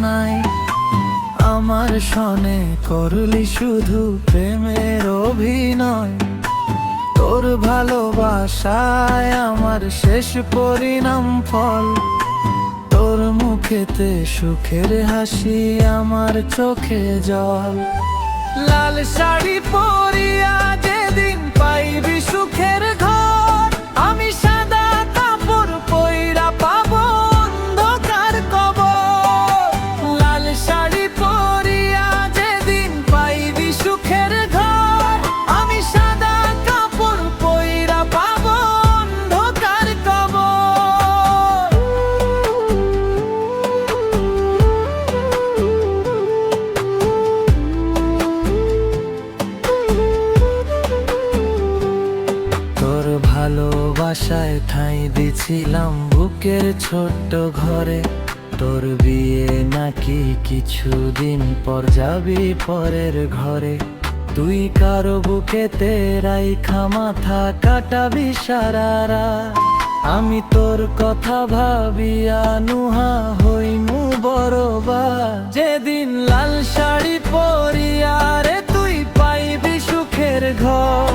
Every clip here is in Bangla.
নাই, আমার সনে করলি শুধু প্রেমের অভিনয়। তোর ভালোবাসায় আমার শেষ পরিণাম ফল, তোর মুখেতে সুখের হাসি, আমার চোখে জল। লাল শাড়ি পরিয়া যেদিন পাইবি সুখের ঘর, আমি সাদা কাপড় পইরা পাবো অন্ধকার কবর। লাল শাড়ি পরিয়া যেদিন পাইবি সুখের ঘর, আমি সাদা কাপড় পইরা পাবো অন্ধকার কবর। তোর ভালোবাসায় ঠাঁই দিছিলাম বুকের ছোট্ট ঘরে, তোর বিয়ে নাকি কিছুদিন পর যাবি পরের ঘরে। তুই কারো বুকেতে রাইখা মাথা কাটাবি সারা রাত, আমি তোর কথা ভাবিয়া নুহা হইমু বড়বার। যেদিন লাল শাড়ি পরিয়া রে তুই পাইবি সুখের ঘর,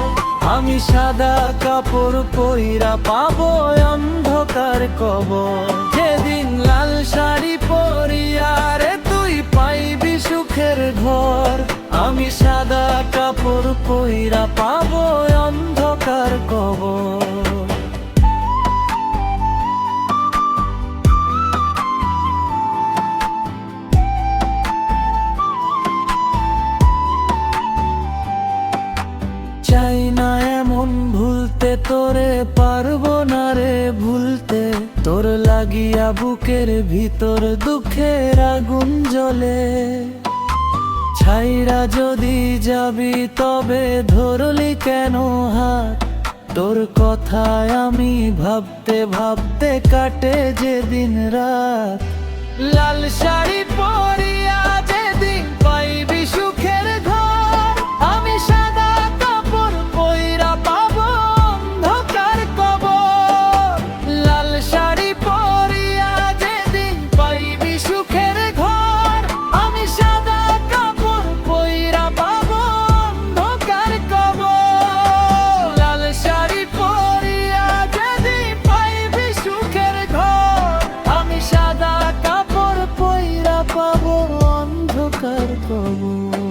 আমি সাদা কাপড় পইরা পাবো অন্ধকার কবর। যেদিন লাল শাড়ি পরিয়া রে তুই পাইবি সুখের ঘর, আমি সাদা কাপড় পইরা পাবো অন্ধকার কবর। চাই না এমন ভুলতে তোরে, পারবো না রে ভুলতে। তোর লাগিয়া বুকের ভিতর দুঃখের আগুন জ্বলে। ছাইরা যদি যাবি তবে ধরলি কেন হাত, তোর কথায় আমি ভাবতে ভাবতে কাটে যেদিন রাত। লাল শাড়ি পরিয়া যেদিন পাইবি সুখের ঘর, আমি সাদা কাপড় পইরা পাবো অন্ধকার কবর। লাল শাড়ি পরিয়া যেদিন পাইবি সুখের ঘর, আমি সাদা কাপড় পইরা পাবো অন্ধকার কবর। লাল শাড়ি পরিয়া যেদিন পাইবি সুখের ঘর, আমি সাদা কাপড় পইরা পাবো অন্ধকার কবর।